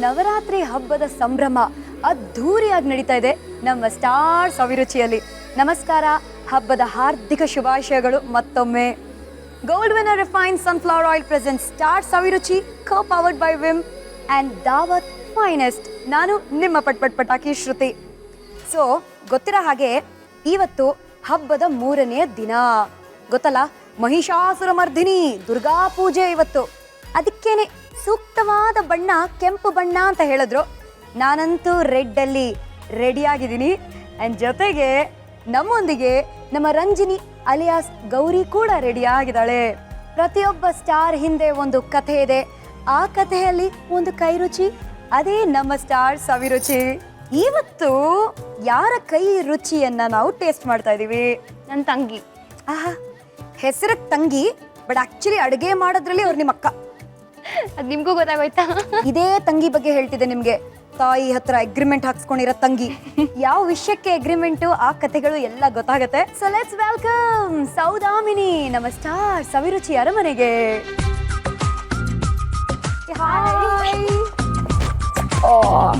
ನವರಾತ್ರಿ ಹಬ್ಬದ ಸಂಭ್ರಮ ಅದ್ಧೂರಿಯಾಗಿ ನಡೀತಾ ಇದೆ ನಮ್ಮ ಸ್ಟಾರ್ ಸವಿರುಚಿಯಲ್ಲಿ. ನಮಸ್ಕಾರ, ಹಬ್ಬದ ಹಾರ್ದಿಕ ಶುಭಾಶಯಗಳು ಮತ್ತೊಮ್ಮೆ. Gold winner refined sunflower oil present star Saviruchi co powered by Vim and Daawat finest. ನಾನು ನಿಮ್ಮ ಪಟಾಕಿ ಶ್ರುತಿ. ಸೊ ಗೊತ್ತಿರೋ ಹಾಗೆ ಇವತ್ತು ಹಬ್ಬದ 3ನೇ ದಿನ, ಗೊತ್ತಲ್ಲ, ಮಹಿಷಾಸುರ ಮರ್ದಿನಿ ದುರ್ಗಾ ಪೂಜೆ ಇವತ್ತು. ಅದಕ್ಕೇನೆ ಸೂಕ್ತವಾದ ಬಣ್ಣ ಕೆಂಪು ಬಣ್ಣ ಅಂತ ಹೇಳಿದ್ರು. ನಾನಂತೂ ರೆಡ್ಡಲ್ಲಿ ರೆಡಿಯಾಗಿದ್ದೀನಿ. ಆ್ಯಂಡ್ ಜೊತೆಗೆ ನಮ್ಮೊಂದಿಗೆ ನಮ್ಮ ರಂಜಿನಿ ಅಲಿಯಾಸ್ ಗೌರಿ ಕೂಡ ರೆಡಿಯಾಗಿದ್ದಾಳೆ. ಪ್ರತಿಯೊಬ್ಬ ಸ್ಟಾರ್ ಹಿಂದೆ ಒಂದು ಕಥೆ ಇದೆ, ಆ ಕಥೆಯಲ್ಲಿ ಒಂದು ಕೈರುಚಿ, ಅದೇ ನಮ್ಮ ಸ್ಟಾರ್ ಸವಿರುಚಿ. ಇವತ್ತು ಯಾರ ಕೈ ರುಚಿಯನ್ನ ನಾವು ಟೇಸ್ಟ್ ಮಾಡ್ತಾ ಇದೀವಿ? ನನ್ನ ತಂಗಿ. ಆಹಾ, ಹೆಸರಿಗೆ ತಂಗಿ, ಬಟ್ ಆಕ್ಚುಲಿ ಅಡುಗೆ ಮಾಡೋದ್ರಲ್ಲಿ ಅವ್ರು ನಿಮ್ಮ ಅಕ್ಕ. ಅದು ನಿಮ್ಗೂ ಗೊತ್ತಾಗೋಯ್ತಾ? ಇದೇ ತಂಗಿ ಬಗ್ಗೆ ಹೇಳ್ತಿದ್ದೆ ನಿಮ್ಗೆ. ತಾಯಿ ಹತ್ರ ಅಗ್ರಿಮೆಂಟ್ ಹಾಕ್ಸ್ಕೊಂಡಿರೋ ತಂಗಿ. ಯಾವ ವಿಷಯಕ್ಕೆ ಅಗ್ರಿಮೆಂಟು, ಆ ಕಥೆಗಳು ಎಲ್ಲ ಗೊತ್ತಾಗತ್ತೆ. ಸೊ ಲೆಟ್ಸ್ ವೆಲ್ಕಮ್ ಸೌದಾಮಿನಿ ನಮ್ಮ ಸ್ಟಾರ್ ಸವಿರುಚಿ ಅರಮನೆಗೆ.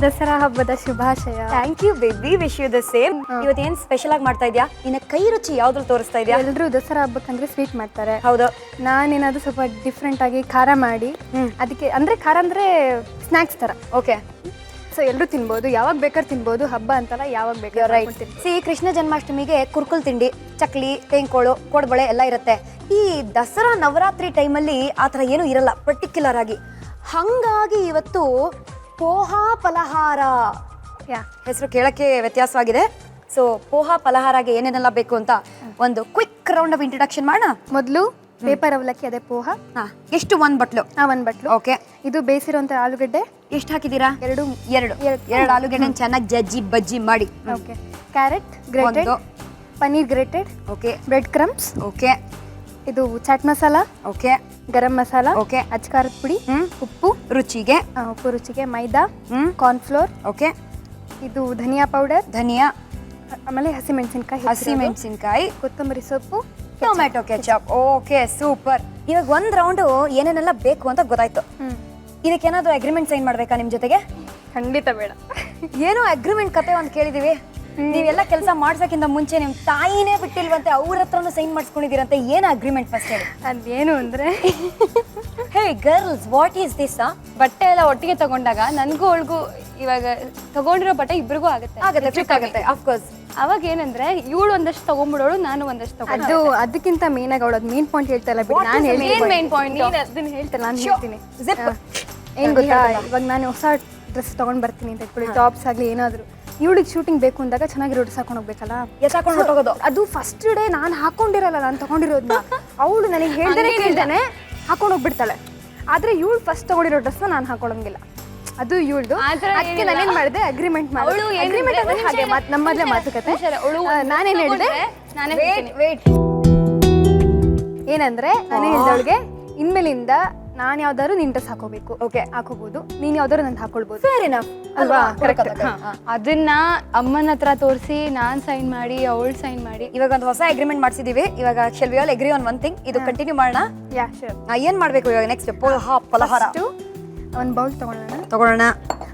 ದಸರಾ ಹಬ್ಬದ ಶುಭಾಶಯ. Thank you baby, wish you the same. ಇವತ್ತೇನ್ ಸ್ಪೆಷಲ್ ಆಗಿ ಮಾಡ್ತಾ ಇದ್ಯಾ? ಇನ್ನ ಕೈ ರುಚಿ ಯಾವ್ದ್ರಲ್ಲಿ ತೋರಿಸ್ತಾ ಇದ್ಯಾ? ಎಲ್ಲರೂ ದಸರಾ ಹಬ್ಬಕ್ಕಂದ್ರೆ ಸ್ವೀಟ್ ಮಾಡ್ತಾರೆ. ಹೌದು. ನಾನೇನಾದ್ರು ಸ್ವಲ್ಪ ಡಿಫ್ರೆಂಟ್ ಆಗಿ ಖಾರ ಮಾಡಿ, ಅದಕ್ಕೆ ಅಂದ್ರೆ ಖಾರ ಅಂದ್ರೆ ಸ್ನಾಕ್ಸ್ ತರ. ಓಕೆ. ಸೊ ಎಲ್ಲರೂ ತಿನ್ಬೋದು, ಯಾವಾಗ ಬೇಕಾದ್ರೆ ತಿನ್ಬೋದು. ಹಬ್ಬ ಅಂತಲ್ಲ, ಯಾವಾಗ ಬೇಕಾದ್ರೆ ಸಿ ಕೃಷ್ಣ ಜನ್ಮಾಷ್ಟಮಿಗೆ ಕುರ್ಕುಲ್ ತಿಂಡಿ, ಚಕ್ಲಿ, ತೇಂಕೋಳು, ಕೋಡ್ಬಳೆ ಎಲ್ಲ ಇರುತ್ತೆ. ಈ ದಸರಾ ನವರಾತ್ರಿ ಟೈಮಲ್ಲಿ ಆ ಥರ ಏನೂ ಇರಲ್ಲ ಪರ್ಟಿಕ್ಯುಲರ್ ಆಗಿ. ಹಾಗಾಗಿ ಇವತ್ತು ಪೋಹಾ ಫಲಹಾರ, ಹೆಸರು ಕೇಳಕ್ಕೆ ವ್ಯತ್ಯಾಸವಾಗಿದೆ. ಸೊ ಪೋಹಾ ಫಲಹಾರಗೆ ಏನೇನೆಲ್ಲ ಬೇಕು ಅಂತ ಒಂದು ಕ್ವಿಕ್ ರೌಂಡ್ ಆಫ್ ಇಂಟ್ರಡಕ್ಷನ್ ಮಾಡೋಣ. ಮೊದಲು ಪೇಪರ್ ಅವಲಕ್ಕಿ, ಅದೇ ಪೋಹಾ. ಎಷ್ಟು? 1 ಬಟ್ಲು. 1 ಬಟ್ಲು. ಓಕೆ. ಇದು ಬೇಯಿಸಿರುವಂತ ಆಲೂಗಡ್ಡೆ. ಎಷ್ಟು ಹಾಕಿದ್ದೀರಾ? 2 ಆಲೂಗಡ್ಡೆ ಚೆನ್ನಾಗಿ ಜಜ್ಜಿ ಬಜ್ಜಿ ಮಾಡಿ. Okay. Carrot grated, paneer grated. Okay. Bread crumbs. Okay. ಇದು chat masala. Okay. Garam masala. Okay. ಅಚ್ಕಾರದ ಪುಡಿ. ಉಪ್ಪು ರುಚಿಗೆ. ಉಪ್ಪು ರುಚಿಗೆ. ಮೈದಾ. ಕಾರ್ನ್ಫ್ಲೋರ್. ಓಕೆ. ಇದು ಧನಿಯಾ ಪೌಡರ್. ಧನಿಯಾ. ಆಮೇಲೆ ಹಸಿಮೆಣಸಿನಕಾಯಿ. ಕೊತ್ತಂಬರಿ ಸೊಪ್ಪು. Tomato ketchup. Okay, super. ಇವಾಗ 1 ರೌಂಡ್ ಏನೇನೆಲ್ಲ ಬೇಕು ಅಂತ ಗೊತ್ತಾಯ್ತು. ಇದಕ್ಕೇನಾದ್ರೂ ಅಗ್ರಿಮೆಂಟ್ ಸೈನ್ ಮಾಡ್ಬೇಕಾ ನಿಮ್ ಜೊತೆಗೆ? ಖಂಡಿತ ಬೇಡ. ಏನೋ ಅಗ್ರಿಮೆಂಟ್ ಕತೆ ಒಂದು ಕೇಳಿದೀವಿ. ನೀವೆಲ್ಲ ಕೆಲಸ ಮಾಡ್ಸಕ್ಕಿಂತ ಮುಂಚೆ ನಿಮ್ ತಾಯಿನೇ ಬಿಟ್ಟಿಲ್ವಂತೆ, ಅವ್ರ ಹತ್ರನೂ ಸೈನ್ ಮಾಡಿಸ್ಕೊಂಡಿದ್ದೀರಂತೆ. ಏನು ಅಗ್ರಿಮೆಂಟ್ ಫಸ್ಟ್ ಹೇಳಿ? ಅದೇನು ಅಂದ್ರೆ, ಹೇ ಗರ್ಲ್ಸ್, ವಾಟ್ ಈಸ್ ದಿಸ್? ಬಟ್ಟೆ ಎಲ್ಲ ಒಟ್ಟಿಗೆ ತಗೊಂಡಾಗ ನನಗೂ ಅವಳಿಗೂ ಇವಾಗ ತಗೊಂಡಿರೋ ಬಟ್ಟೆ ಇಬ್ರಿಗೂ ಆಗುತ್ತೆ ಅಫ್ಕೋರ್ಸ್. ಅವಾಗ ಏನಂದ್ರೆ, ಇವಳು ಒಂದಷ್ಟು ತಗೊಂಡ್ಬಿಡೋಳು, ನಾನು ಒಂದಷ್ಟು ತಗೊಂಡು. ಅದಕ್ಕಿಂತ ಮೇನ್ ಆಗಿ ಅವಳು ಮೇನ್ ಪಾಯಿಂಟ್ ಹೇಳ್ತಾ ಇಲ್ಲ. ನಾನು ಮೇನ್ ಪಾಯಿಂಟ್ ಅದನ್ನ ಹೇಳ್ತಲ್ಲ, ನಾನು ಹೇಳ್ತೀನಿ. ಏನ್ ಗೊತ್ತಾ, ಇವಾಗ ನಾನು ಹೊಸ ಡ್ರೆಸ್ ತಗೊಂಡ್ ಬರ್ತೀನಿ ಅಂತ ಇಟ್ಕೊಳ್ಳಿ, ಟಾಪ್ಸ್ ಆಗ್ಲಿ ಏನಾದ್ರು. ಇವಳಿಗೆ ಶೂಟಿಂಗ್ ಬೇಕು ಅಂದಾಗ ಚೆನ್ನಾಗಿರೋ ಡ್ರೆಸ್ ಹಾಕೊಂಡು ಹೋಗ್ಬೇಕಲ್ಲ, ಹೋಗೋದು. ಅದು ಫಸ್ಟ್ ಡೇ ನಾನು ಹಾಕೊಂಡಿರಲ್ಲ, ನಾನು ತಗೊಂಡಿರೋದನ್ನ ಅವಳು ನನಗೆ ಹೇಳ್ದೇನೆ ಹಾಕೊಂಡು ಹೋಗ್ಬಿಡ್ತಾಳೆ. ಆದ್ರೆ ಇವಳು ಫಸ್ಟ್ ತಗೊಂಡಿರೋ ಡ್ರೆಸ್ ನಾನು ಹಾಕೊಳ್ಳೋಂಗಿಲ್ಲ, ಅದು ಇವಳ್ದು. ಅದಕ್ಕೆ ನಾನೇನ್ ಮಾಡಿದೆ, ಅಗ್ರಿಮೆಂಟ್ ಮಾಡಿ. ಹಾಗೆ ನಮ್ಮಲ್ಲೇ ಮಾತುಕತೆ. ನಾನೇನ್ ಹೇಳಿದೆ, ಏನಂದ್ರೆ ನಾನೇ ಹೇಳಿದವಳಿಗೆ, ಇನ್ಮೇಲಿಂದ ನಾನು ಯಾವ್ದಾದ್ರು ನಿನ್ ಡ್ರೆಸ್ ಹಾಕೋಬೇಕು. ಓಕೆ, ಹಾಕೋಬಹುದು. ನೀನ್ ಯಾವ್ದಾದ್ರು ನಾನು ಹಾಕೊಳ್ಬಹುದು. ಫೇರ್ ಇನಫ್ ಅಲ್ವಾ? ಅದನ್ನ ಅಮ್ಮನ ಹತ್ರ ತೋರಿಸಿ ನಾನ್ ಸೈನ್ ಮಾಡಿ, ಅವಳು ಸೈನ್ ಮಾಡಿ. ಇವಾಗ ಒಂದು ಹೊಸ ಅಗ್ರಿಮೆಂಟ್ ಮಾಡಿಸಿದೀವಿ. ಇವಾಗ shall we all agree on one thing. ಇದು ಕಂಟಿನ್ಯೂ ಮಾಡೋಣ. ಯಾ ಶೂರ್. ಏನ್ ಮಾಡ್ಬೇಕು ಇವಾಗ ನೆಕ್ಸ್ಟ್? ಪೋಹಾ ಫಲಹಾರ. ಒಂದು ಬೌಲ್ ತಗೊಳ್ಳೋಣ.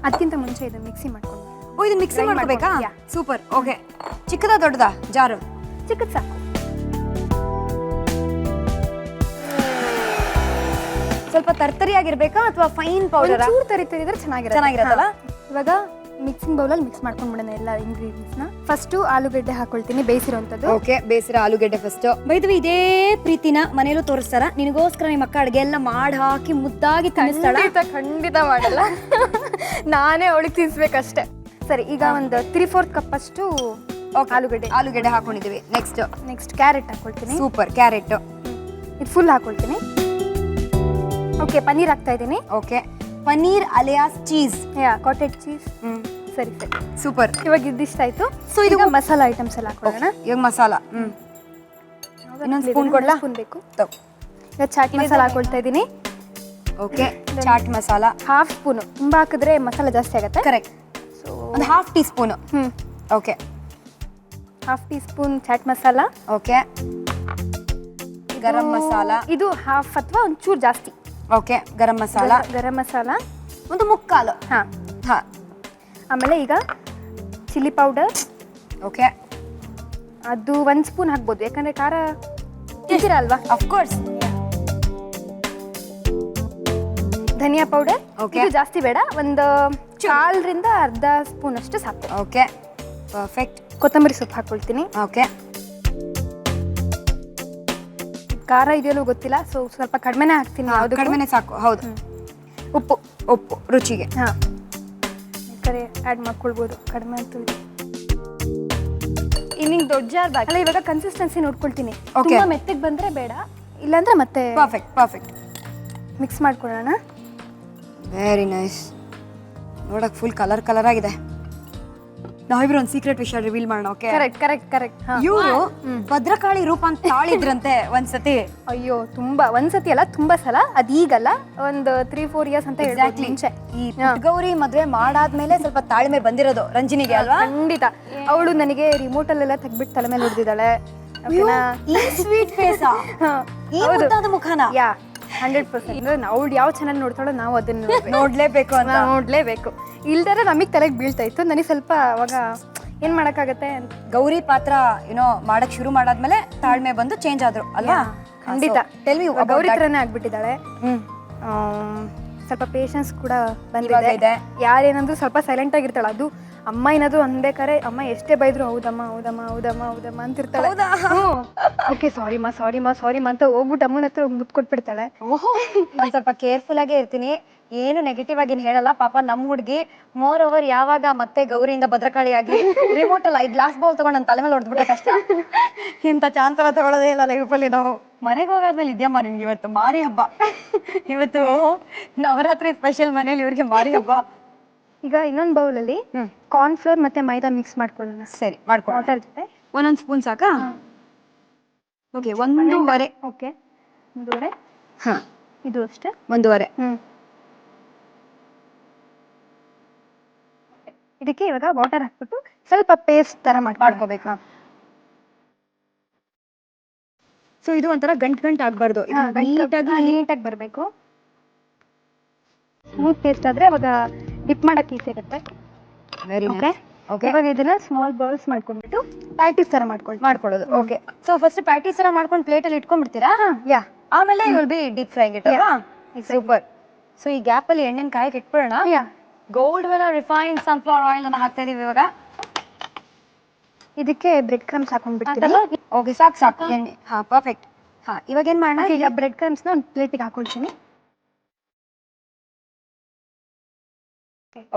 ಅದಕ್ಕಿಂತ ಮುಂಚೆ ಇದು ಮಿಕ್ಸಿ ಮಾಡ್ಕೊಂಡು. ಓ, ಇದು ಮಿಕ್ಸಿ ಮಾಡ್ಕೋಬೇಕಾ? ಸೂಪರ್. ಓಕೆ. ಚಿಕ್ಕದಾ ದೊಡ್ಡದಾ ಜಾರು? ಚಿಕ್ಕದ್ ಸಾಕು. ಸ್ವಲ್ಪ ತರ್ತರಿಯಾಗಿರ್ಬೇಕಾ ಅಥವಾ ಫೈನ್ ಪೌಡರ್? ಚೂರು ತರಿದ್ರೆ ಚೆನ್ನಾಗಿರತ್ತಲ್ಲ. ಇವಾಗ ಮಿಕ್ಸಿಂಗ್ ಬೌಲಲ್ಲಿ ಮಿಕ್ಸ್ ಮಾಡ್ಕೊಂಡ್ಬಿಡೋಣ ಎಲ್ಲ ಇಂಗ್ರೀಡಿಯೆಂಟ್ಸ್ನ. ಫಸ್ಟು ಆಲೂಗಡ್ಡೆ ಹಾಕೊಳ್ತೀನಿ, ಬೇಯಿಸಿರೋಂಥದ್ದು. ಓಕೆ, ಬೇಯಿಸಿರೋ ಆಲೂಗಡ್ಡೆ ಫಸ್ಟ್. ಬೈದ್ವಿ ಇದೇ ಪ್ರೀತಿನ ಮನೇಲೂ ತೋರಿಸ್ತಾರ? ನಿನಗೋಸ್ಕರ ನಿಮ್ಮ ಅಕ್ಕ ಅಡುಗೆ ಎಲ್ಲ ಮಾಡಿ ಹಾಕಿ ಮುದ್ದಾಗಿ ತಿನ್ನಿಸ್ತಾಳ? ಖಂಡಿತ ಮಾಡಲ್ಲ. ನಾನೇ ಅವಳಿಗೆ ತಿನ್ಸ್ಬೇಕಷ್ಟೇ. ಸರಿ, ಈಗ ಒಂದು 3/4 ಕಪ್ ಅಷ್ಟು ಆಲೂಗಡ್ಡೆ ಹಾಕೊಂಡಿದೀವಿ. ನೆಕ್ಸ್ಟ್ ಕ್ಯಾರೆಟ್ ಹಾಕೊಳ್ತೀನಿ. ಸೂಪರ್. ಕ್ಯಾರೆಟ್ ಇದು ಫುಲ್ ಹಾಕೊಳ್ತೀನಿ. ಓಕೆ, ಪನ್ನೀರ್ ಹಾಕ್ತಾ ಇದ್ದೀನಿ. Okay. Paneer alias cheese. Cottage cheese. ಸರಿ ಸರಿ, ಸೂಪರ್. ಇವಾಗ ಇದಿಷ್ಟ ಆಯ್ತು. ಸೊ ಇದು ಮಸಾಲಾ ಐಟಮ್ಸ್ ಎಲ್ಲ ಹಾಕೊಳ್ಳೋಣ. ಇವಾಗ ಮಸಾಲ. ಇನ್ನೊಂದು ಸ್ಪೂನ್ ಕೊಡ್ಲಾ? ಸ್ಪೂನ್ ಬೇಕು. ಈಗ ಚಾಟ್ ಮಸಾಲ ಹಾಕೊಳ್ತಾ ಇದ್ದೀನಿ. Okay, chaat masala 1/2 spoon. ತುಂಬಾ ಹಾಕಿದ್ರೆ ಮಸಾಲ ಜಾಸ್ತಿ ಆಗುತ್ತೆ. ಕರೆಕ್ಟ್. ಸೊ ಒಂದು 1/2 teaspoon. Okay. 1/2 teaspoon chaat masala. Okay. Garam masala. ಇದು 1/2 ಅಥವಾ ಒಂಚೂರು ಜಾಸ್ತಿ. ಓಕೆ. ಗರಂ ಮಸಾಲ. ಒಂದು ಮುಕ್ಕಾಲು. ಹಾಂ. ಹಾಂ, ಆಮೇಲೆ ಈಗ ಚಿಲ್ಲಿ ಪೌಡರ್, ಓಕೆ. ಅದು 1 ಸ್ಪೂನ್ ಹಾಕ್ಬೋದು, ಯಾಕಂದರೆ ಖಾರ ತಿಂತೀರಾ ಅಲ್ವಾ. ಅಫ್ಕೋರ್ಸ್. ಧನಿಯಾ ಪೌಡರ್, Okay. ಇದು ಜಾಸ್ತಿ ಬೇಡ, ಒಂದು 1/4ರಿಂದ ಅರ್ಧ ಸ್ಪೂನ್ ಅಷ್ಟು ಸಾಕು. Okay, perfect. ಕೊತ್ತಂಬರಿ ಸೊಪ್ಪು ಹಾಕ್ಕೊಳ್ತೀನಿ. ಓಕೆ. ಖಾರ ಇದೆಯಲ್ಲೂ ಗೊತ್ತಿಲ್ಲ, ಸೊ ಸ್ವಲ್ಪ ಕಡಿಮೆನೇ ಹಾಕ್ತೀನಿ. ಯಾವುದು ಕಡಿಮೆನೆ ಸಾಕು. ಹೌದು. ಉಪ್ಪು ಉಪ್ಪು ರುಚಿಗೆ. ಹಾಂ, ಬೇಕಾದ್ರೆ ಆ್ಯಡ್ ಮಾಡ್ಕೊಳ್ಬೋದು, ಕಡಿಮೆ ಅಂತ. ಇನ್ನಿಂಗ್ ದೊಡ್ಡ ಜಾರ್ ಅಲ್ಲ, ಇವಾಗ ಕನ್ಸಿಸ್ಟೆನ್ಸಿ ನೋಡ್ಕೊಳ್ತೀನಿ. Okay. ತುಂಬ ಮೆತ್ತಗೆ ಬಂದರೆ ಬೇಡ, ಇಲ್ಲಾಂದ್ರೆ ಮತ್ತೆ ಪರ್ಫೆಕ್ಟ್, ಪರ್ಫೆಕ್ಟ್. ಮಿಕ್ಸ್ ಮಾಡ್ಕೊಳ್ಳೋಣ. Very nice. ನೋಡಕ್ ಫುಲ್ ಕಲರ್ ಆಗಿದೆ. ನಾವಿಬ್ರು ಒಂದು ಸೀಕ್ರೆಟ್ ವಿಷಯ ರಿವೀಲ್ ಮಾಡೋಣ. Okay, correct correct correct. ಇವರು ಭದ್ರಕಾಳಿ ರೂಪ ಅಂತ ತಾಳಿದ್ರಂತೆ ಒಂದ್ಸತಿ. ಅಯ್ಯೋ, ತುಂಬಾ ಒಂದ್ಸತಿ ಅಲ್ಲ, ತುಂಬಾ ಸಲ. ಅದೀಗಲ್ಲ, ಒಂದು 3-4 ಇಯರ್ಸ್ ಅಂತ ಎಕ್ಸಾಕ್ಟ್ಲಿ. ಮುಂಚೆ. ಈ ಗೌರಿ ಮದ್ವೆ ಮಾಡಾದ್ಮೇಲೆ ಸ್ವಲ್ಪ ತಾಳ್ಮೆ ಬಂದಿರೋದು ರಂಜಿನಿಗೆ ಅಲ್ವಾ? ಖಂಡಿತ. ಅವಳು ನನಗೆ ರಿಮೋಟ್ ಅಲ್ಲೆಲ್ಲ ತೆಗ್ಬಿಟ್ಟು ತಲೆ ಮೇಲೆ ಹೊಡೆದಿದ್ದಾಳೆ. ಈ ಸ್ವೀಟ್ ಫೇಸ್, ಈ ಮುದ್ದಾದ ಮುಖನ. ಯಾ, 100%. ಅವಳು ಯಾವ ಚಾನಲ್ ನೋಡ್ತಾಳೋ ನಾವು ಅದನ್ನ ನೋಡ್ಲೇಬೇಕು ಅಂತ. ನೋಡ್ಲೇಬೇಕು. ಇಲ್ದಾರೆ ನಮಗೆ ತಲೆಗೆ ಬೀಳ್ತಾ ಇತ್ತು. ನನಗೆ ಸ್ವಲ್ಪ ಅವಾಗ ಏನ್ ಮಾಡಕ್ಕಾಗತ್ತೆ. ಗೌರಿ ಪಾತ್ರ ಏನೋ ಮಾಡಕ್ ಶುರು ಮಾಡಾದ್ಮೇಲೆ ತಾಳ್ಮೆ ಬಂದು ಚೇಂಜ್ ಆದ್ರು ಅಲ್ವಾ? ಖಂಡಿತ. ಗೌರಿ ಥರನೇ ಆಗ್ಬಿಟ್ಟಿದ್ದಾಳೆ. ಸ್ವಲ್ಪ ಪೇಷನ್ಸ್ ಕೂಡ ಬಂದಿದೆ. ಯಾರೇನಂದ್ರು ಸ್ವಲ್ಪ ಸೈಲೆಂಟ್ ಆಗಿರ್ತಾಳೆ. ಅದು ಅಮ್ಮ ಏನಾದ್ರು ಅನ್ಬೇಕಾರೆ ಅಮ್ಮ ಎಷ್ಟೇ ಬೈದ್ರು ಹೌದಮ್ಮ ಹೌದಮ್ಮ ಹೌದಮ್ಮ ಹೌದಮ್ಮ ಅಂತಿರ್ತಾಳೆ. ಓಕೆ, ಸಾರಿಮ್ಮ ಅಂತ ಹೋಗ್ಬಿಟ್ಟು ಅಮ್ಮನ ಹತ್ರ ಮುತ್ತು ಕೊಟ್ಬಿಡ್ತಾಳೆ. ಒಂದ್ ಸ್ವಲ್ಪ ಕೇರ್ಫುಲ್ ಆಗೇ ಇರ್ತೀನಿ, ಏನು ನೆಗೆಟಿವ್ ಆಗಿ ಹೇಳಲ್ಲ. ಪಾಪ ನಮ್ ಹುಡುಗಿ ಮೋರ್ ಓವರ್ ಯಾವಾಗ ಮತ್ತೆ ಗೌರಿಯಿಂದ ಭದ್ರಕಾಳಿ ಆಗಿ ರಿಮೋಟ್ ಅಲ್ಲ, ಈ ಗ್ಲಾಸ್ ಬೌಲ್ ತಗೊಂಡು ನನ್ನ ತಲೆ ಮೇಲೆ ಹೊಡೆದ್ಬಿಟ್ಟೆ ಕಷ್ಟ. ಇಂಥ ಚಾನ್ಸವ ತಗೊಳ್ಳೋದೇ ಇಲ್ಲ ಲೈಫಲ್ಲಿ ನಾವು. ಮನೆಗೆ ಹೋಗಾದ್ಮೇಲೆ ಇದೆಯಮ್ಮ ನಿಮ್ಗೆ ಇವತ್ತು ಮಾರಿ ಹಬ್ಬ. ಇವತ್ತು ನವರಾತ್ರಿ ಸ್ಪೆಷಲ್ ಮನೇಲಿ ಇವ್ರಿಗೆ ಮಾರಿ ಹಬ್ಬ. ಈಗ ಇನ್ನೊಂದು ಬೌಲಲ್ಲಿ ಕಾರ್ನ್ ಫ್ಲೋರ್ ಮತ್ತೆ ಮೈದಾ ಮಿಕ್ಸ್ ಮಾಡ್ಕೊಳ್ಳೋಣ. ಸರಿ, ಮಾಡ್ಕೊಳ್ಳೋಣ. ವಾಟರ್ ಜೊತೆ ಒಂದೊಂದು ಸ್ಪೂನ್ ಸಾಕಾ? ಓಕೆ, 1.5. ಓಕೆ, 1.5. ಹಾ, ಇದು ಅಷ್ಟೇ 1.5. ಇದಕ್ಕೆ ಇವಾಗ ವಾಟರ್ ಹಾಕ್ಬಿಟ್ಟು ಸ್ವಲ್ಪ ಪೇಸ್ಟ್ ತರ ಮಾಡ್ಕೋಬೇಕು. ಸೊ ಇದು ಒಂಥರ ಗಂಟು ಆಗ್ಬಾರ್ದು, ನೀಟಾಗಿ ಬರಬೇಕು. ಸ್ಮೂತ್ ಪೇಸ್ಟ್ ಆದ್ರೆ ಅವಾಗ ಡಿಪ್ ಮಾಡಕ್ ಈಸಿ ಆಗುತ್ತೆ. Very nice. ಓಕೆ, ಇವಾಗ ಇದನ್ನ ಸ್ಮಾಲ್ ಬಾಲ್ಸ್ ಮಾಡ್ಕೊಂಡ್ಬಿಟ್ಟು ಪ್ಯಾಟೀಸ್ ತರ ಮಾಡ್ಕೊಳ್ಳೋದು. ಓಕೆ, ಸೊ ಫಸ್ಟ್ ಪ್ಯಾಟೀಸ್ ತರ ಮಾಡ್ಕೊಂಡು ಪ್ಲೇಟ್ ಅಲ್ಲಿ ಇಟ್ಕೊಂಡ್ಬಿಡ್ತೀರಾ? ಯಾ, ಆಮೇಲೆ will be deep frying it. Super. So ಈ ಗ್ಯಾಪ್ ಅಲ್ಲಿ ಎಣ್ಣೆನ ಕಾಯಕ್ಕೆ ಇಟ್ಬಿಡೋಣ. ಯಾ, ಗೋಲ್ಡ್ ವೆನಾ ರಿಫೈನ್ಡ್ ಸನ್ಫ್ಲವರ್ ಆಯಿಲ್ ಅನ್ನ ಹಾಕ್ತಾ ಇದೀವಿ ಇವಾಗ. ಇದಕ್ಕೆ ಬ್ರೆಡ್ ಕ್ರಮ್ಸ್ ಹಾಕೊಂಡ್ಬಿಡ್ತೀನಿ. ಓಕೆ, ಸಾಕು ಎಣ್ಣೆ. ಹಾ, ಪರ್ಫೆಕ್ಟ್. ಹಾ, ಇವಾಗ ಏನ್ ಮಾಡೋಣ? ಈಗ ಬ್ರೆಡ್ ಕ್ರಮ್ಸ್ನ ಒಂದು ಪ್ಲೇಟಿಗೆ ಹಾಕೊಳ್ತೀನಿ.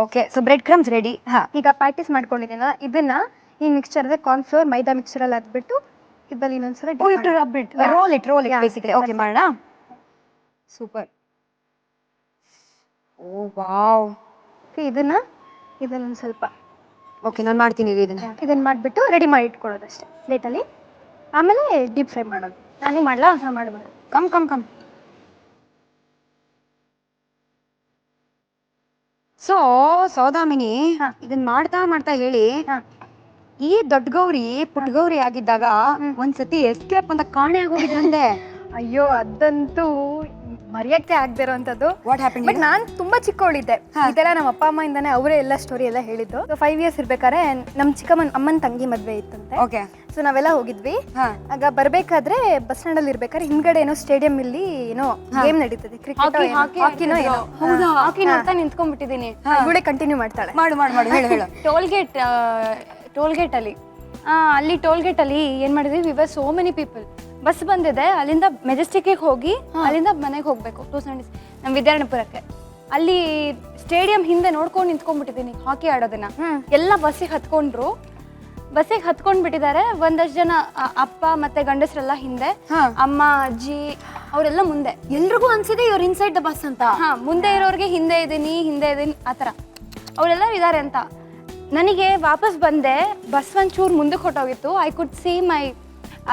Okay, so bread crumbs ready. ಹಾ, ಈಗ ಪ್ಯಾಟೀಸ್ ಮಾಡ್ಕೊಂಡಿದ್ದೀನ ಇದನ್ನ ಈ ಮಿಕ್ಸ್ಚರ್ ಅದೇ ಕಾರ್ನ್ ಫ್ಲೋರ್ ಮೈದಾ ಮಿಕ್ಸ್ಚರ್ ಅಲ್ಲಿ ಹಾಕ್ಬಿಟ್ಟು ಇದ್ರಲ್ಲಿ ಇನ್ನೊಂದ್ಸಲ ರೋಲ್ ಇಟ್ ಬೇಸಿಕಲಿ. ಓಕೆ, ಮಾಡೋಣ. ಸೂಪರ್. ಓ ವಾವ್. ಇದನ್ನೊಂದು ಸ್ವಲ್ಪ. ಓಕೆ, ನಾನು ಮಾಡ್ತೀನಿ ಇದನ್ನ ಮಾಡಿಬಿಟ್ಟು ರೆಡಿ ಮಾಡಿ ಇಟ್ಕೊಳ್ಳೋದಷ್ಟೇ ಪ್ಲೇಟಲ್ಲಿ. ಆಮೇಲೆ ಡೀಪ್ ಫ್ರೈ ಮಾಡೋದು. ನಾನೇ ಮಾಡ್ಲಾ? ಮಾಡ್ಬೋದು. ಕಮ್. ಸೊ ಸೌದಾಮಿನಿ, ಇದನ್ನ ಮಾಡ್ತಾ ಹೇಳಿ, ಈ ದೊಡ್ಡ ಗೌರಿ ಪುಟ್ಟ ಗೌರಿ ಆಗಿದ್ದಾಗ ಒಂದ್ಸತಿ ಎಸ್ಕೇಪ್ ಅಂತ ಕಾಣೆ ಆಗೋಗಿದ್ರಂತೆ. ಅಯ್ಯೋ, ಅದಂತೂ ಮರೆಯಕ್ಕೆ ಆಗದೆ ಇರೋಂಥದ್ದು. What happen? ಬಟ್ ನಾನು ತುಂಬಾ ಚಿಕ್ಕವಳಿದ್ದೆ. ಇದೆಲ್ಲ ನಮ್ಮ ಅಪ್ಪ ಅಮ್ಮ ಇಂದಾನೆ ಅವರೇ ಎಲ್ಲ ಸ್ಟೋರಿ ಎಲ್ಲ ಹೇಳಿದ್ದು. 5 ಇಯರ್ಸ್ ಇರ್ಬೇಕಾದ್ರೆ ನಮ್ಮ ಚಿಕ್ಕಮ್ಮನ ಅಮ್ಮನ ತಂಗಿ ಮದ್ವೆ ಇತ್ತಂತೆ. ಓಕೆ, ಸೊ ನಾವೆಲ್ಲ ಹೋಗಿದ್ವಿ. ಆಗ ಬರ್ಬೇಕಾದ್ರೆ ಬಸ್ ಸ್ಟ್ಯಾಂಡ್ ಅಲ್ಲಿ ಇರ್ಬೇಕಾದ್ರೆ ಹಿಂದ್ಗಡೆ ಏನೋ ಸ್ಟೇಡಿಯಂ ಇಲ್ಲಿ ಏನೋ ಗೇಮ್ ನಡೀತದೆ, ಕ್ರಿಕೆಟ್ ಹಾಕಿನೋ ಏನೋ. ಹಾಕಿ ನೋಡ್ತಾ ನಿಂತ್ಕೊಂಡ್ಬಿಟ್ಟಿದೀನಿ. ಇವಳೇ ಕಂಟಿನ್ಯೂ ಮಾಡ್ತಾಳೆ. ಮಾಡು ಹೇಳು. ಟೋಲ್ಗೇಟ್ ಅಲ್ಲಿ ಏನ್ ಮಾಡಿದ್ವಿ, we were so many people. Bus ಬಂದಿದೆ, ಅಲ್ಲಿಂದ ಮೆಜೆಸ್ಟಿಕ್ಗೆ ಹೋಗಿ ಅಲ್ಲಿಂದ ಮನೆಗೆ ಹೋಗ್ಬೇಕು 270 ನಮ್ಮ ವಿದ್ಯಾರಣ್ಯಪುರಕ್ಕೆ. ಅಲ್ಲಿ ಸ್ಟೇಡಿಯಂ ಹಿಂದೆ ನೋಡ್ಕೊಂಡು ನಿಂತ್ಕೊಂಡ್ಬಿಟ್ಟಿದ್ದೀನಿ ಹಾಕಿ ಆಡೋದನ್ನ. ಎಲ್ಲ ಬಸ್ಸಿಗೆ ಹತ್ಕೊಂಡ್ಬಿಟ್ಟಿದ್ದಾರೆ. ಒಂದಷ್ಟು ಜನ ಅಪ್ಪ ಮತ್ತೆ ಗಂಡಸರೆಲ್ಲ ಹಿಂದೆ, ಅಮ್ಮ ಅಜ್ಜಿ ಅವರೆಲ್ಲ ಮುಂದೆ. ಎಲ್ರಿಗೂ ಅನ್ಸಿದೆ ಇವ್ರು ಇನ್ಸೈಡ್ ದ ಬಸ್ ಅಂತ. ಮುಂದೆ ಇರೋರಿಗೆ ಹಿಂದೆ ಇದೀನಿ ಆತರ ಅವರೆಲ್ಲ ಇದಾರೆ ಅಂತ. ನನಗೆ ವಾಪಸ್ ಬಂದೆ, ಬಸ್ ಒಂಚೂರು ಮುಂದಕ್ಕೆ ಹೊಟ್ಟೋಗಿತ್ತು. ಐ ಕುಡ್ ಸಿ ಮೈ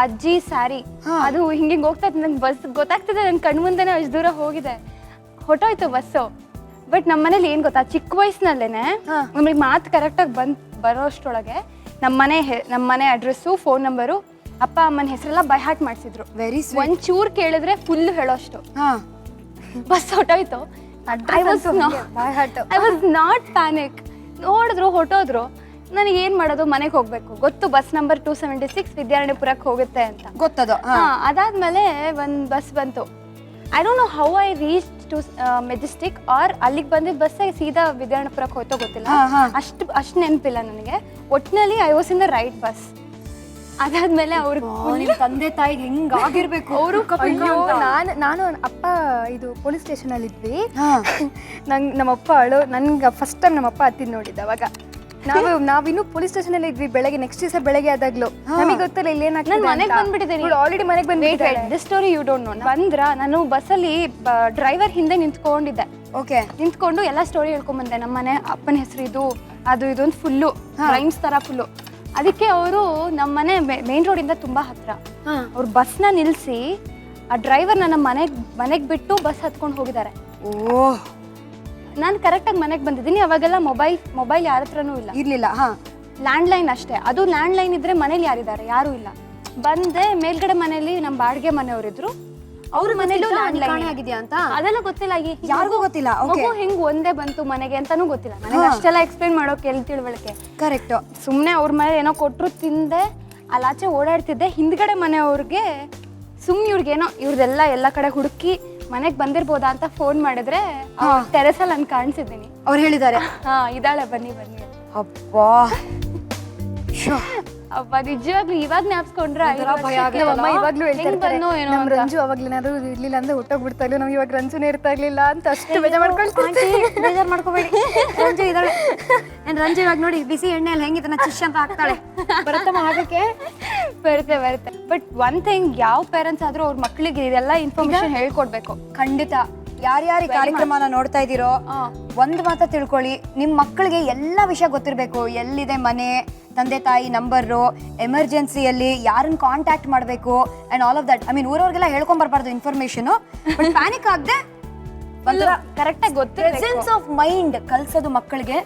ಅಜ್ಜಿ ಸ್ಯಾರಿ. ಅದು ಹಿಂಗೆ ಹೋಗ್ತಾ ಇತ್ತು. ನಂಗೆ ಬಸ್ ಗೊತ್ತಾಗ್ತಿದೆ, ನನ್ನ ಕಣ್ಣು ಮುಂದೆನೇ ಅಷ್ಟು ದೂರ ಹೋಗಿದೆ, ಹೊಟ್ಟೋಯ್ತು ಬಸ್ಸು. ಬಟ್ ನಮ್ಮ ಮನೇಲಿ ಏನ್ ಗೊತ್ತಾ, ಚಿಕ್ಕ ವಯಸ್ಸಿನಲ್ಲೇನೆ ನಮಗೆ ಮಾತು ಕರೆಕ್ಟಾಗಿ ಬರೋ ಅಷ್ಟರೊಳಗೆ ನಮ್ಮ ಮನೆ ಅಡ್ರೆಸ್ಸು, ಫೋನ್ ನಂಬರು, ಅಪ್ಪ ಅಮ್ಮನ ಹೆಸರೆಲ್ಲ ಬೈ ಹಾರ್ಟ್ ಮಾಡಿಸಿದ್ರು. ಒಂಚೂರು ಕೇಳಿದ್ರೆ ಫುಲ್ ಹೇಳೋಷ್ಟು. ಬಸ್ ಹೊಟ್ಟೋಯ್ತು. I was not panic. ನೋಡಿದ್ರು ಹೊಟ್ಟೋದ್ರು, ನನಗೆ ಏನು ಮಾಡೋದು, ಮನೆಗೆ ಹೋಗಬೇಕು. ಗೊತ್ತು ಬಸ್ ನಂಬರ್ 276 ವಿದ್ಯಾರಣ್ಯಪುರಕ್ಕೆ ಹೋಗುತ್ತೆ ಅಂತ ಗೊತ್ತದು. ಅದಾದ್ಮೇಲೆ ಒಂದು ಬಸ್ ಬಂತು. I don't know how I reach to Majestic or ಅಲ್ಲಿಗೆ ಬಂದಿದ್ದ ಬಸ್ಸೇ ಸೀದಾ ವಿದ್ಯಾರಣ್ಯಪುರಕ್ಕೆ ಹೋಯ್ತೋ ಗೊತ್ತಿಲ್ಲ. ಅಷ್ಟು ನೆನಪಿಲ್ಲ ನನಗೆ. ಒಟ್ಟಿನಲ್ಲಿ I was in the right bus. ಅದಾದ್ಮೇಲೆ ಅವ್ರಿಗೆ ತಂದೆ ತಾಯಿಗೆ ಹೆಂಗಾಗಿರ್ಬೇಕು ಅವರು. ನಾನು ಅಪ್ಪ ಇದು ಪೊಲೀಸ್ ಸ್ಟೇಷನ್ ಅಲ್ಲಿ ಇದ್ವಿ. ನಮ್ಮಪ್ಪ ನನ್ಗೆ ಫಸ್ಟ್ ಟೈಮ್ ನಮ್ಮಪ್ಪ ಹತ್ತಿದ್ ನೋಡಿದ್ದ ಅವಾಗ. ನಾವಿನ್ನು ಪೊಲೀಸ್ ಸ್ಟೇಷನ್ ಅಲ್ಲಿ ಇದ್ವಿ. ಬೆಳಗ್ಗೆ ನೆಕ್ಸ್ಟ್ ದಿವಸ ಬೆಳಗ್ಗೆ ಆದಾಗ್ಲು ನಮಗೆ ಗೊತ್ತಿಲ್ಲ ಇಲ್ಲಿ ಏನಾಗ್ತದೆ. ಮನೆಗೆ ಬಂದ್ಬಿಟ್ಟಿದ್ದೀನಿ ಆಲ್ರೆಡಿ ಮನೆಗೆ ಬಂದ್ಬಿಟ್ಟಿದ್ದೆ. This story you don't know. ಬಂದ್ರ ನಾನು ಬಸ್ಸಲ್ಲಿ ಡ್ರೈವರ್ ಹಿಂದೆ ನಿಂತ್ಕೊಂಡಿದ್ದೆ. ಓಕೆ, ನಿಂತ್ಕೊಂಡು ಎಲ್ಲ ಸ್ಟೋರಿ ಹೇಳ್ಕೊಂಡ್ ಬಂದೆ. ನಮ್ಮ ಮನೆ ಅಪ್ಪನ ಹೆಸರು ಇದು ಅದು ಇದು ಅಂತ ಫುಲ್ಲು ರೈಮ್ಸ್ ತರ ಫುಲ್ಲು. ಅದಕ್ಕೆ ಅವರು ನಮ್ಮ ಮನೆ ಮೇನ್ ರೋಡಿಂದ ತುಂಬಾ ಹತ್ರ. ಅವ್ರು ಬಸ್ನ ನಿಲ್ಲಿಸಿ ಆ ಡ್ರೈವರ್ ನನ್ನ ಮನೆಗೆ ಬಿಟ್ಟು ಬಸ್ ಹತ್ಕೊಂಡು ಹೋಗಿದ್ದಾರೆ. ಓಹ್, ನಾನು ಕರೆಕ್ಟಾಗಿ ಮನೆಗೆ ಬಂದಿದ್ದೀನಿ. ಅವಾಗೆಲ್ಲ ಮೊಬೈಲ್ ಯಾರ ಹತ್ರನೂ ಇರ್ಲಿಲ್ಲ. ಲ್ಯಾಂಡ್ಲೈನ್ ಅಷ್ಟೇ. ಅದು ಲ್ಯಾಂಡ್ಲೈನ್ ಇದ್ರೆ ಮನೇಲಿ ಯಾರಿದ್ದಾರೆ, ಯಾರೂ ಇಲ್ಲ. ಬಂದೆ ಮೇಲ್ಗಡೆ ಮನೇಲಿ ನಮ್ಮ ಬಾಡಿಗೆ ಮನೆಯವರಿದ್ರು. ಅವ್ರ ಮನೇಲೂ ಲ್ಯಾಂಡ್ಲೈನ್ ಆಗಿದೆಯಾ ಅಂತ ಅದೆಲ್ಲ ಗೊತ್ತಿಲ್ಲ, ಯಾರಿಗೂ ಗೊತ್ತಿಲ್ಲ. ಹೆಂಗ್ ಒಂದೇ ಬಂತು ಮನೆಗೆ ಅಂತಾನೂ ಗೊತ್ತಿಲ್ಲ ನನಗೆ. ಅಷ್ಟೆಲ್ಲ ಎಕ್ಸ್ಪ್ಲೇನ್ ಮಾಡೋಕೆ ಎಲ್ಲಿ ತಿಳುವಳಿಕೆ. ಕರೆಕ್ಟ್. ಸುಮ್ಮನೆ ಅವ್ರ ಮನೆ ಏನೋ ಕೊಟ್ಟರು ತಿಂದೆ, ಅಲ್ಲಾಚೆ ಓಡಾಡ್ತಿದ್ದೆ. ಹಿಂದ್ಗಡೆ ಮನೆಯವ್ರಿಗೆ ಇವ್ರಿಗೇನೋ ಇವ್ರದೆಲ್ಲ ಎಲ್ಲ ಕಡೆ ಹುಡುಕಿ ಮನೆಗೆ ಬಂದಿರ್ಬೋದಾ ಅಂತ ಫೋನ್ ಮಾಡಿದ್ರೆ ಟೆರೆಸಲ್ಲಿ ನಾನು ಕಾಣಿಸಿದ್ದೀನಿ. ಅವ್ರು ಹೇಳಿದ್ದಾರೆ ಇದಾಳೆ ಬನ್ನಿ ಬನ್ನಿ. ಅಪ್ಪಾ ಅಪ್ಪ ನಿಜವಾಗ್ಲೂ ಇವಾಗ ಜ್ಞಾಪಿಸ್ಕೊಂಡ್ರೆ ಅಮ್ಮ ಇವಾಗ್ಲೂ ಹೇಳ್ತಾರೆ ನಮ್ ರಂಜು ಅವಾಗ್ಲೇನಾದ್ರು ಇರ್ಲಿಲ್ಲ ಅಂದ್ರೆ ಹುಟ್ಟೋಗ್ಬಿಡ್ತಾ ಇಲ್ಲ, ನಮ್ಗೆ ಇವಾಗ ರಂಜುನೇ ಇರ್ತಾ ಇರ್ಲಿಲ್ಲ ಅಂತ ಅಷ್ಟು ಬೇಜಾರ್ ಮಾಡ್ಕೋಬೇಡಿ. ರಂಜು ಇದ್ದಾಳೆ. ರಂಜು ಇವಾಗ ನೋಡಿ ಬಿಸಿ ಎಣ್ಣೆಯಲ್ಲಿ ಹೆಂಗಿದ ಚಿಶ್ ಅಂತ ಹಾಕ್ತಾಳೆ. ಬರುತ್ತಮ್ಮ ಆಗಕ್ಕೆ ಬರುತ್ತೆ. ಬಟ್ ಒನ್ ಥಿಂಗ್, ಯಾವ ಪೇರೆಂಟ್ಸ್ ಆದ್ರೂ ಅವ್ರ ಮಕ್ಳಿಗೆ ಇದೆಲ್ಲ ಇನ್ಫಾರ್ಮೇಶನ್ ಹೇಳ್ಕೊಡ್ಬೇಕು. ಖಂಡಿತ. ಯಾರ್ಯಾರು ಕಾರ್ಯಕ್ರಮನ ನೋಡ್ತಾ ಇದ್ದೀರೋ ಒಂದು ಮಾತ್ರ ತಿಳ್ಕೊಳ್ಳಿ, ನಿಮ್ಮ ಮಕ್ಕಳಿಗೆ ಎಲ್ಲ ವಿಷಯ ಗೊತ್ತಿರಬೇಕು. ಎಲ್ಲಿದೆ ಮನೆ, ತಂದೆ ತಾಯಿ ನಂಬರು, ಎಮರ್ಜೆನ್ಸಿಯಲ್ಲಿ ಯಾರನ್ನ ಕಾಂಟ್ಯಾಕ್ಟ್ ಮಾಡಬೇಕು and all of that. I mean ಊರವ್ರಿಗೆಲ್ಲ ಹೇಳ್ಕೊಂಡ್ ಬರ್ಬಾರ್ದು ಇನ್ಫಾರ್ಮೇಶನ್. ಬಟ್ ಪ್ಯಾನಿಕ್ ಆಗದೆ ಕರೆಕ್ಟಾಗಿ ಗೊತ್ತಿಲ್ಲ. ಪ್ರೆಸೆನ್ಸ್ ಆಫ್ ಮೈಂಡ್ ಕಲ್ಸೋದು ಮಕ್ಕಳಿಗೆ